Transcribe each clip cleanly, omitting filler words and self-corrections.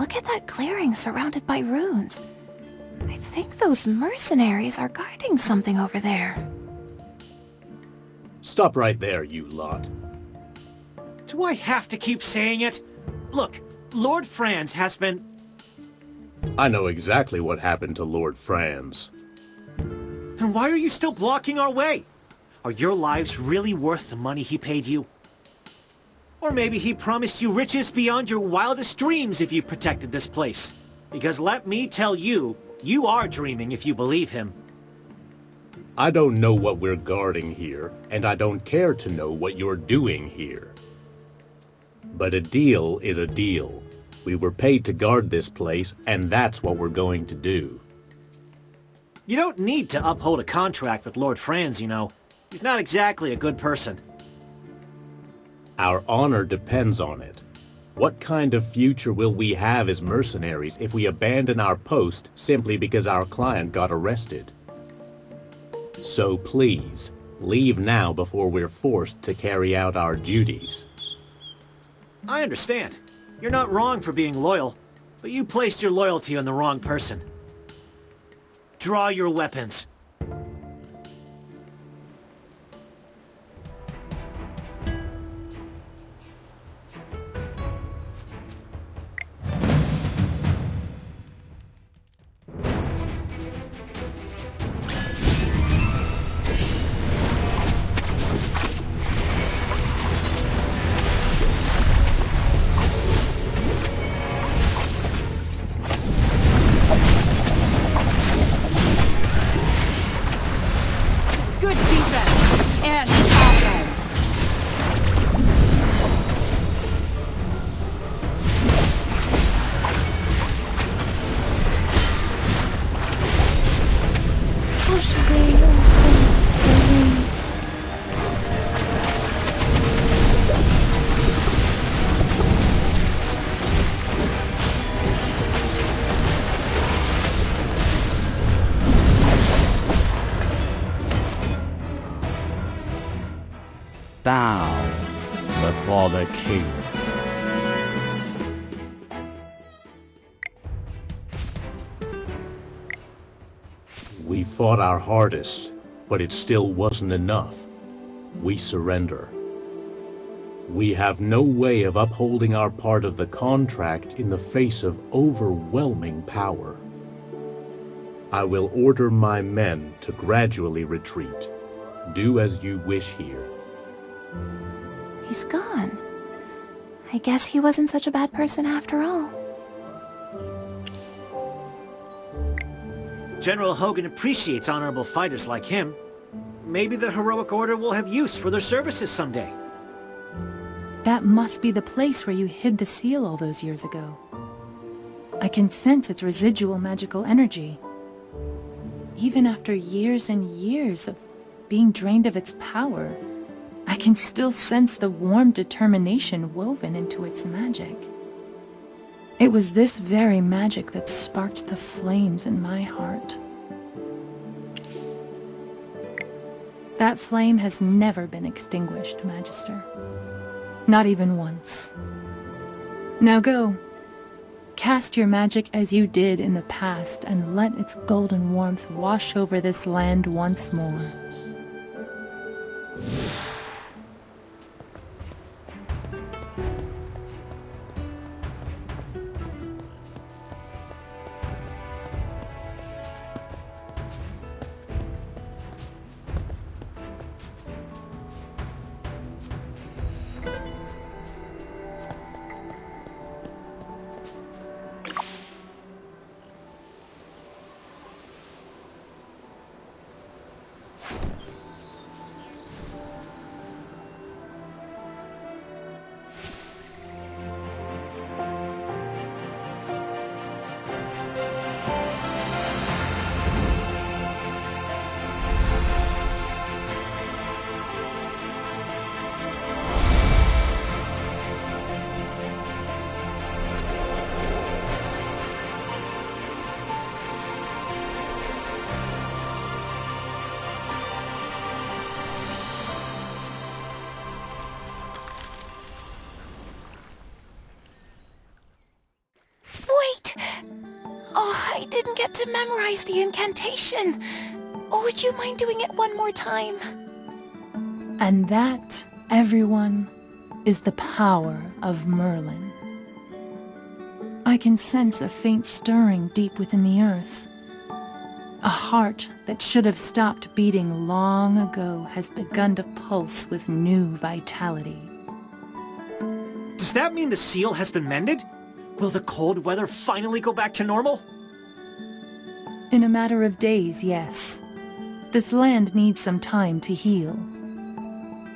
Look at that clearing surrounded by ruins. I think those mercenaries are guarding something over there. Stop right there, you lot. Do I have to keep saying it? Look, Lord Franz has been... I know exactly what happened to Lord Franz. Then why are you still blocking our way? Are your lives really worth the money he paid you? Or maybe he promised you riches beyond your wildest dreams if you protected this place. Because let me tell you, you are dreaming if you believe him. I don't know what we're guarding here, and I don't care to know what you're doing here. But a deal is a deal. We were paid to guard this place, and that's what we're going to do. You don't need to uphold a contract with Lord Franz, you know. He's not exactly a good person. Our honor depends on it. What kind of future will we have as mercenaries if we abandon our post simply because our client got arrested? So please, leave now before we're forced to carry out our duties. I understand. You're not wrong for being loyal, but you placed your loyalty on the wrong person. Draw your weapons. Good defense and offense. Push away your sins, the wind. Bow before the king. We fought our hardest, but it still wasn't enough. We surrender. We have no way of upholding our part of the contract in the face of overwhelming power. I will order my men to gradually retreat. Do as you wish here. He's gone. I guess he wasn't such a bad person after all. General Hogan appreciates honorable fighters like him. Maybe the Heroic Order will have use for their services someday. That must be the place where you hid the seal all those years ago. I can sense its residual magical energy. Even after years and years of being drained of its power, I can still sense the warm determination woven into its magic. It was this very magic that sparked the flames in my heart. That flame has never been extinguished, Magister. Not even once. Now go. Cast your magic as you did in the past, and let its golden warmth wash over this land once more. I didn't get to memorize the incantation. Would you mind doing it one more time? And that, everyone, is the power of Merlin. I can sense a faint stirring deep within the earth. A heart that should have stopped beating long ago has begun to pulse with new vitality. Does that mean the seal has been mended? Will the cold weather finally go back to normal? In a matter of days, yes. This land needs some time to heal.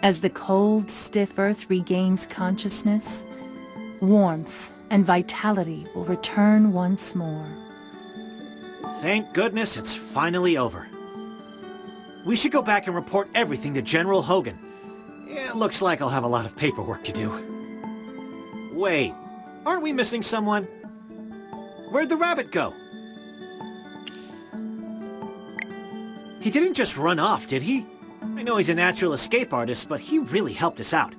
As the cold, stiff earth regains consciousness, warmth and vitality will return once more. Thank goodness it's finally over. We should go back and report everything to General Hogan. It looks like I'll have a lot of paperwork to do. Wait, aren't we missing someone? Where'd the rabbit go? He didn't just run off, did he? I know he's a natural escape artist, but he really helped us out.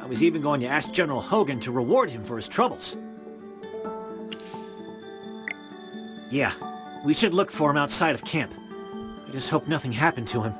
I was even going to ask General Hogan to reward him for his troubles. Yeah, we should look for him outside of camp. I just hope nothing happened to him.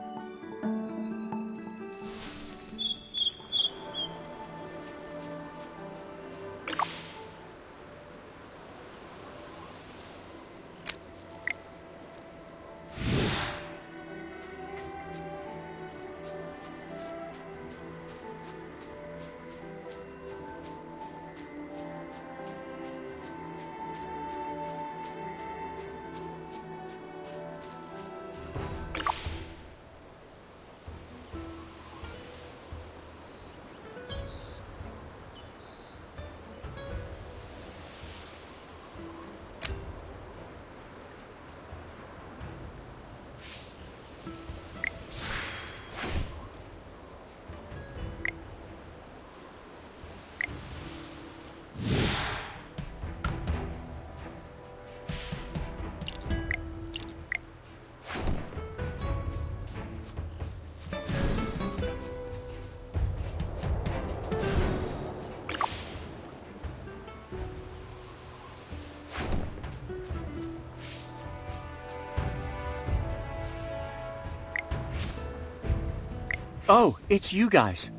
Oh, it's you guys.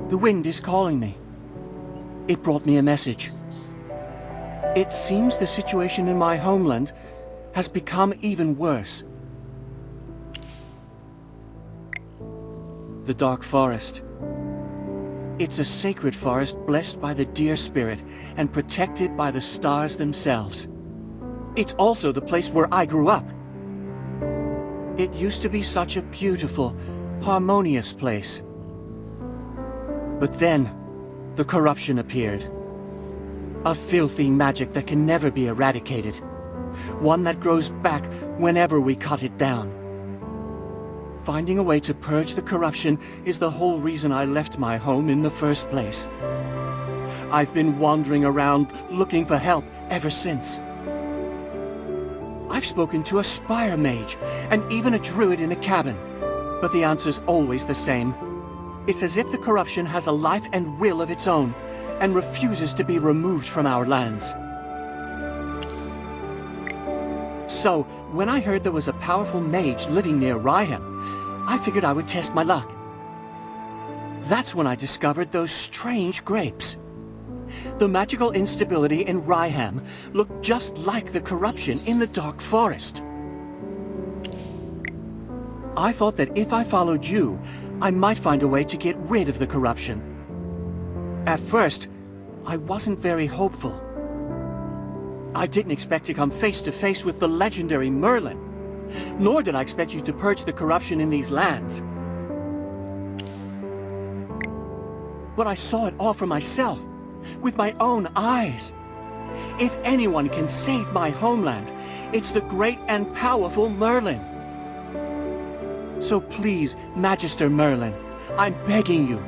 The wind is calling me. It brought me a message. It seems the situation in my homeland has become even worse. The Dark Forest. It's a sacred forest blessed by the Deer Spirit and protected by the stars themselves. It's also the place where I grew up. It used to be such a beautiful, harmonious place. But then, the corruption appeared. A filthy magic that can never be eradicated. One that grows back whenever we cut it down. Finding a way to purge the corruption is the whole reason I left my home in the first place. I've been wandering around looking for help ever since. I've spoken to a spire mage, and even a druid in a cabin. But the answer's always the same. It's as if the corruption has a life and will of its own, and refuses to be removed from our lands. So, when I heard there was a powerful mage living near Ryham, I figured I would test my luck. That's when I discovered those strange grapes. The magical instability in Ryham looked just like the corruption in the Dark Forest. I thought that if I followed you, I might find a way to get rid of the corruption. At first, I wasn't very hopeful. I didn't expect to come face to face with the legendary Merlin, nor did I expect you to purge the corruption in these lands. But I saw it all for myself. With my own eyes. If anyone can save my homeland, it's the great and powerful Merlin. So please, Magister Merlin, I'm begging you,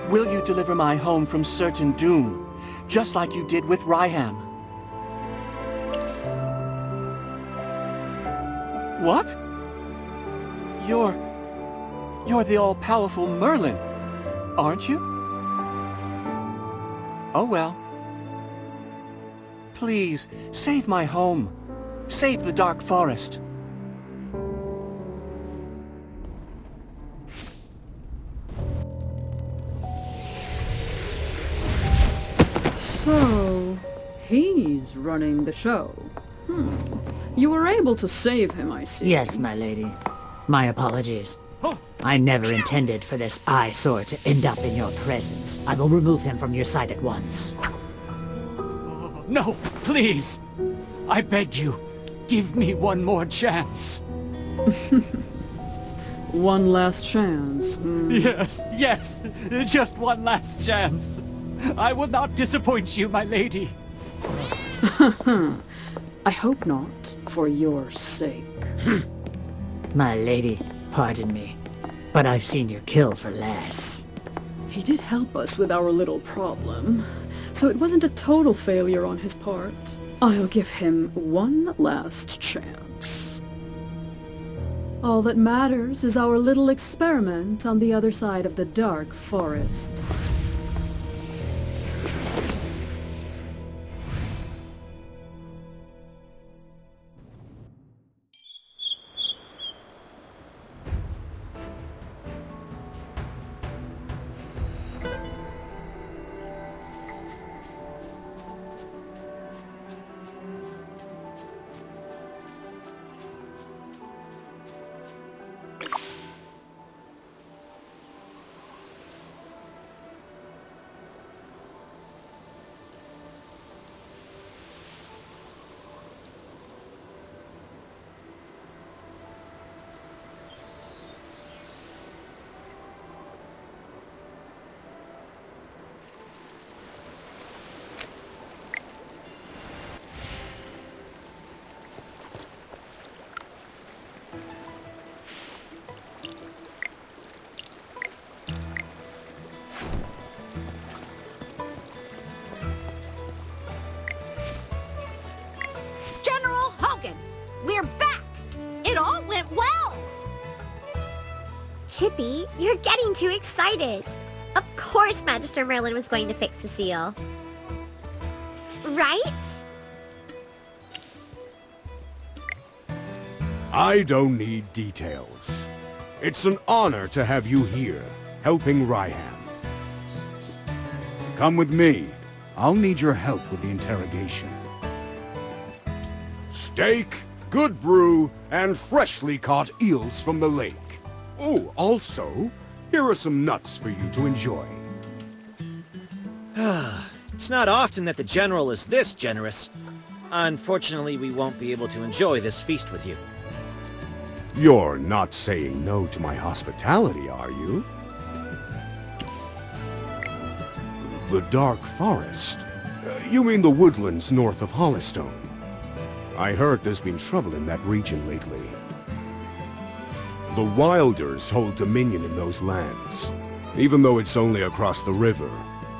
will you deliver my home from certain doom, just like you did with Ryham? What? You're the all-powerful Merlin, aren't you? Oh well. Please, save my home. Save the Dark Forest. So, he's running the show. You were able to save him, I see. Yes, my lady. My apologies. I never intended for this eyesore to end up in your presence. I will remove him from your sight at once. No, please! I beg you, give me one more chance. One last chance. Yes, just one last chance. I will not disappoint you, my lady. I hope not, for your sake. My lady, pardon me, but I've seen you kill for less. He did help us with our little problem, so it wasn't a total failure on his part. I'll give him one last chance. All that matters is our little experiment on the other side of the Dark Forest. We're back! It all went well! Chippy, you're getting too excited. Of course Magister Merlin was going to fix the seal. Right? I don't need details. It's an honor to have you here, helping Ryham. Come with me. I'll need your help with the interrogation. Steak, good brew, and freshly caught eels from the lake. Oh, also, here are some nuts for you to enjoy. It's not often that the General is this generous. Unfortunately, we won't be able to enjoy this feast with you. You're not saying no to my hospitality, are you? The Dark Forest? You mean the woodlands north of Hollystone? I heard there's been trouble in that region lately. The Wilders hold dominion in those lands, even though it's only across the river.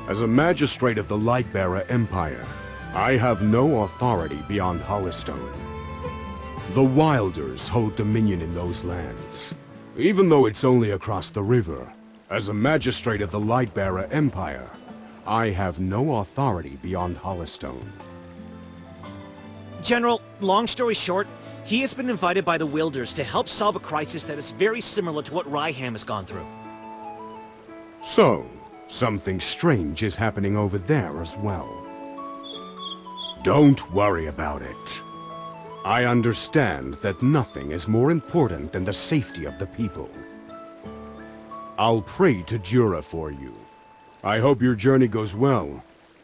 As a magistrate of the Lightbearer Empire, I have no authority beyond Hollystone. The Wilders hold dominion in those lands, even though it's only across the river. As a magistrate of the Lightbearer Empire, I have no authority beyond Hollystone. General, long story short, he has been invited by the Wilders to help solve a crisis that is very similar to what Ryham has gone through. So, something strange is happening over there as well. Don't worry about it. I understand that nothing is more important than the safety of the people. I'll pray to Jura for you. I hope your journey goes well,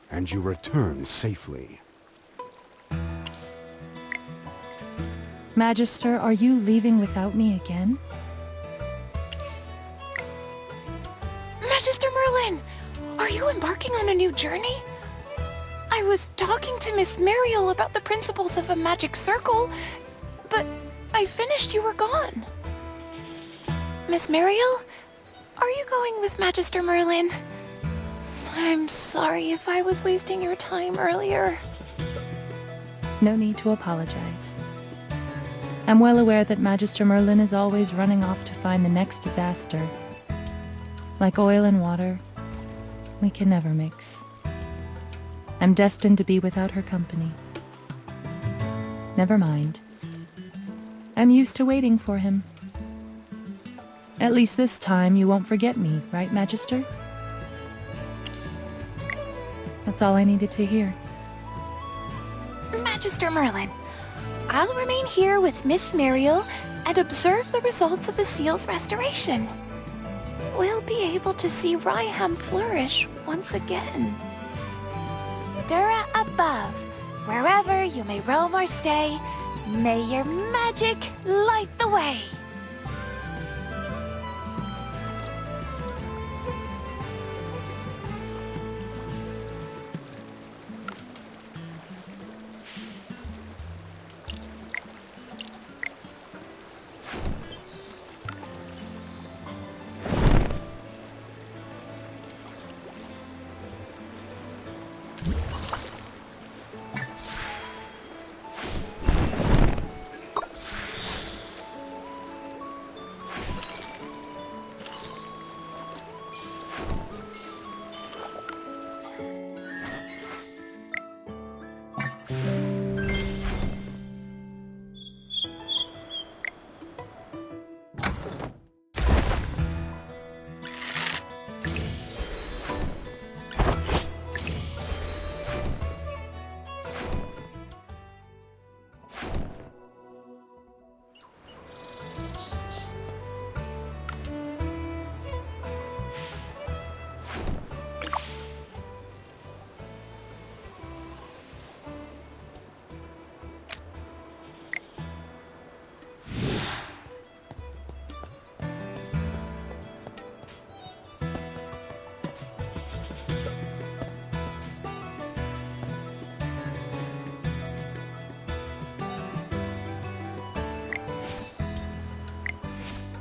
and you return safely. Magister, are you leaving without me again? Magister Merlin! Are you embarking on a new journey? I was talking to Miss Mariel about the principles of a magic circle, but I finished you were gone. Miss Mariel? Are you going with Magister Merlin? I'm sorry if I was wasting your time earlier. No need to apologize. I'm well aware that Magister Merlin is always running off to find the next disaster. Like oil and water, we can never mix. I'm destined to be without her company. never mind. I'm used to waiting for him. At least this time you won't forget me, right, Magister? That's all I needed to hear. Magister Merlin, I'll remain here with Miss Muriel and observe the results of the seal's restoration. We'll be able to see Ryham flourish once again. Dura above, wherever you may roam or stay, may your magic light the way.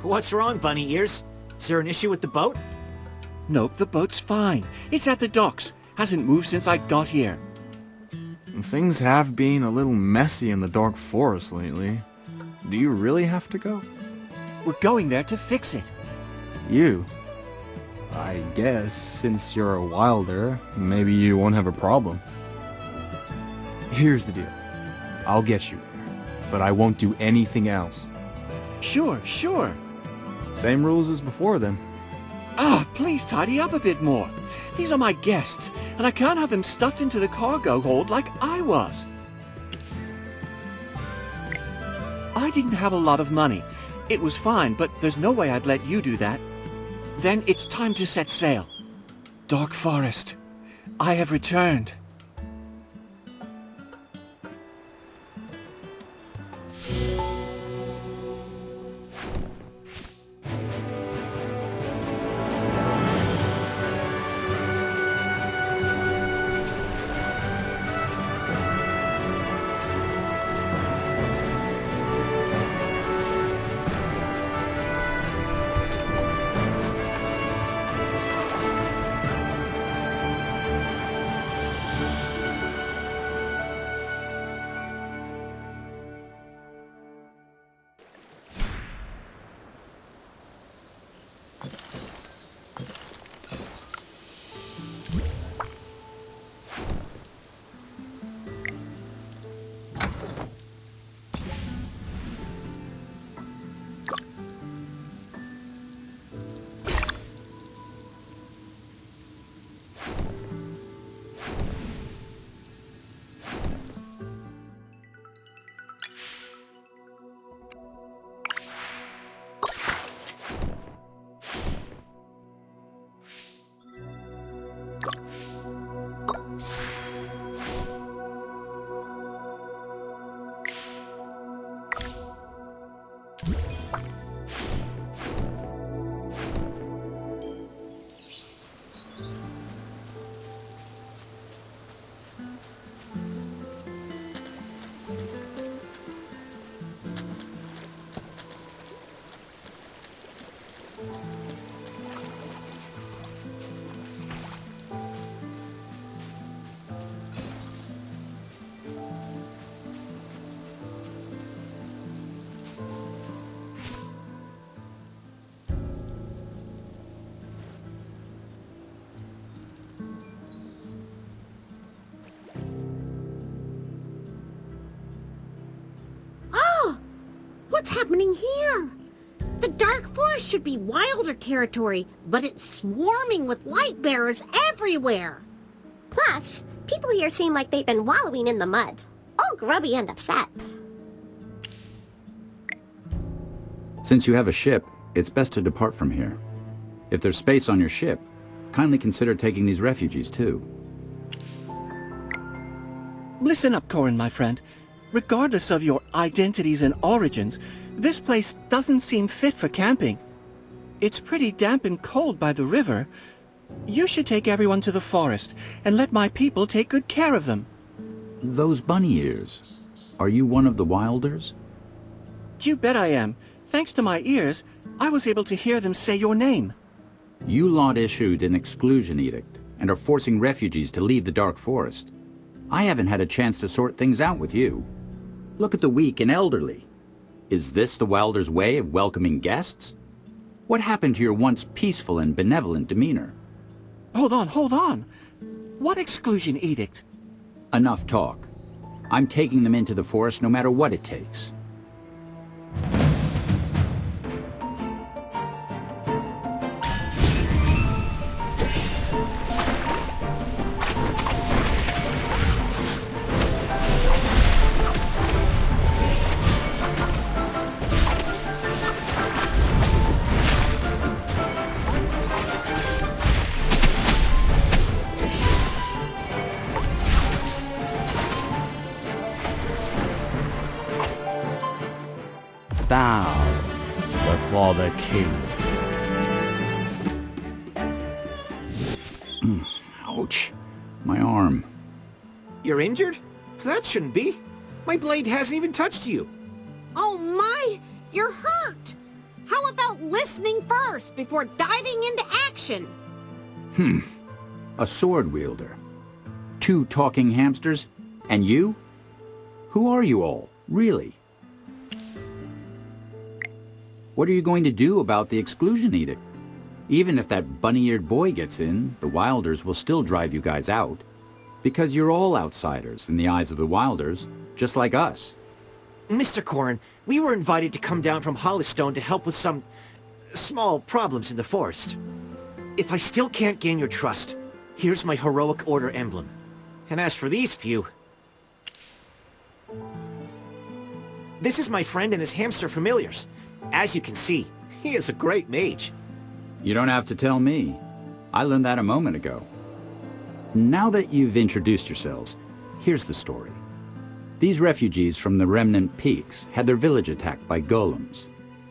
What's wrong, Bunny Ears? Is there an issue with the boat? Nope, the boat's fine. It's at the docks. Hasn't moved since I got here. Things have been a little messy in the dark forest lately. Do you really have to go? We're going there to fix it. You? I guess, since you're a wilder, maybe you won't have a problem. Here's the deal. I'll get you there, but I won't do anything else. Sure, sure. Same rules as before, then. Ah, please tidy up a bit more. These are my guests, and I can't have them stuffed into the cargo hold like I was. I didn't have a lot of money. It was fine, but there's no way I'd let you do that. Then it's time to set sail. Dark Forest, I have returned. happening here? The Dark Forest should be wilder territory, but it's swarming with light bearers everywhere. Plus, people here seem like they've been wallowing in the mud, all grubby and upset. Since you have a ship, it's best to depart from here. If there's space on your ship, kindly consider taking these refugees too. Listen up, Corin, my friend. Regardless of your identities and origins, this place doesn't seem fit for camping. It's pretty damp and cold by the river. You should take everyone to the forest and let my people take good care of them. Those bunny ears, are you one of the Wilders? You bet I am. Thanks to my ears, I was able to hear them say your name. You lot issued an exclusion edict and are forcing refugees to leave the Dark Forest. I haven't had a chance to sort things out with you. Look at the weak and elderly. Is this the Wilders' way of welcoming guests? What happened to your once peaceful and benevolent demeanor? Hold on. What exclusion edict? Enough talk. I'm taking them into the forest no matter what it takes. Bow before the king. Ouch. My arm. You're injured? That shouldn't be. My blade hasn't even touched you. Oh my, you're hurt. How about listening first before diving into action? A sword wielder. 2 talking hamsters? And you? Who are you all, really? What are you going to do about the exclusion edict? Even if that bunny-eared boy gets in, the Wilders will still drive you guys out. Because you're all outsiders in the eyes of the Wilders, just like us. Mr. Corin, we were invited to come down from Hollystone to help with some small problems in the forest. If I still can't gain your trust, here's my heroic order emblem. And as for these few... This is my friend and his hamster familiars. As you can see, he is a great mage. You don't have to tell me. I learned that a moment ago. Now that you've introduced yourselves, here's the story. These refugees from the Remnant Peaks had their village attacked by golems.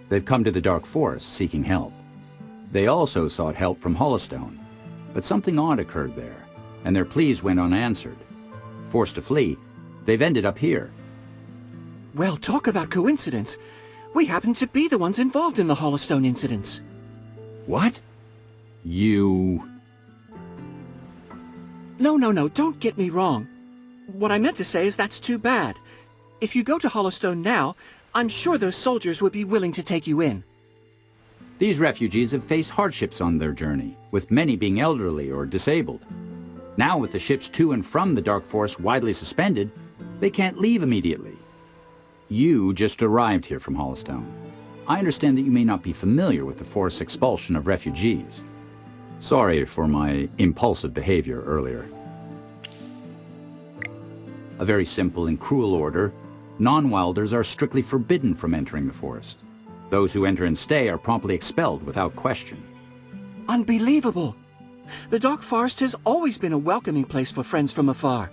They've come to the Dark Forest seeking help. They also sought help from Hollystone, but something odd occurred there, and their pleas went unanswered. Forced to flee, they've ended up here. Well, talk about coincidence. We happen to be the ones involved in the Hollystone incidents. What? You... No, don't get me wrong. What I meant to say is that's too bad. If you go to Hollystone now, I'm sure those soldiers would be willing to take you in. These refugees have faced hardships on their journey, with many being elderly or disabled. Now with the ships to and from the Dark Forest widely suspended, they can't leave immediately. You just arrived here from Hollystone. I understand that you may not be familiar with the forced expulsion of refugees. Sorry for my impulsive behavior earlier. A very simple and cruel order. Non-Wilders are strictly forbidden from entering the forest. Those who enter and stay are promptly expelled without question. Unbelievable! The Dark Forest has always been a welcoming place for friends from afar,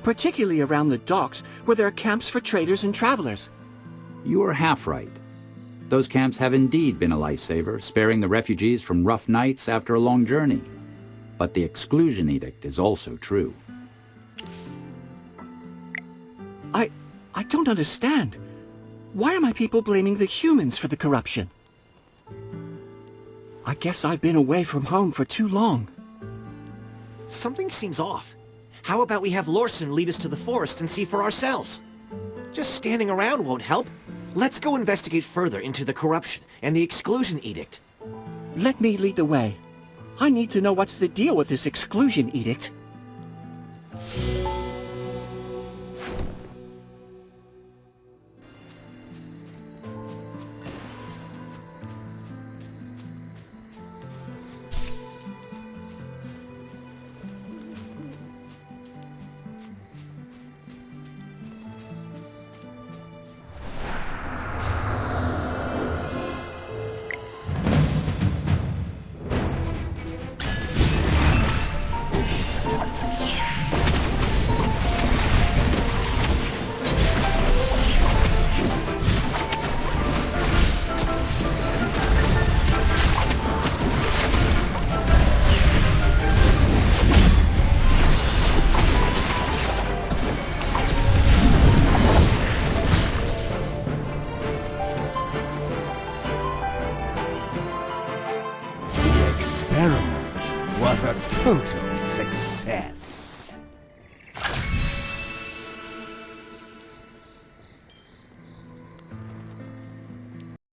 particularly around the docks where there are camps for traders and travelers. You are half right. Those camps have indeed been a lifesaver, sparing the refugees from rough nights after a long journey. But the exclusion edict is also true. I don't understand. Why are my people blaming the humans for the corruption? I guess I've been away from home for too long. Something seems off. How about we have Lorson lead us to the forest and see for ourselves? Just standing around won't help. Let's go investigate further into the corruption and the exclusion edict. Let me lead the way. I need to know what's the deal with this exclusion edict. experiment was a total success.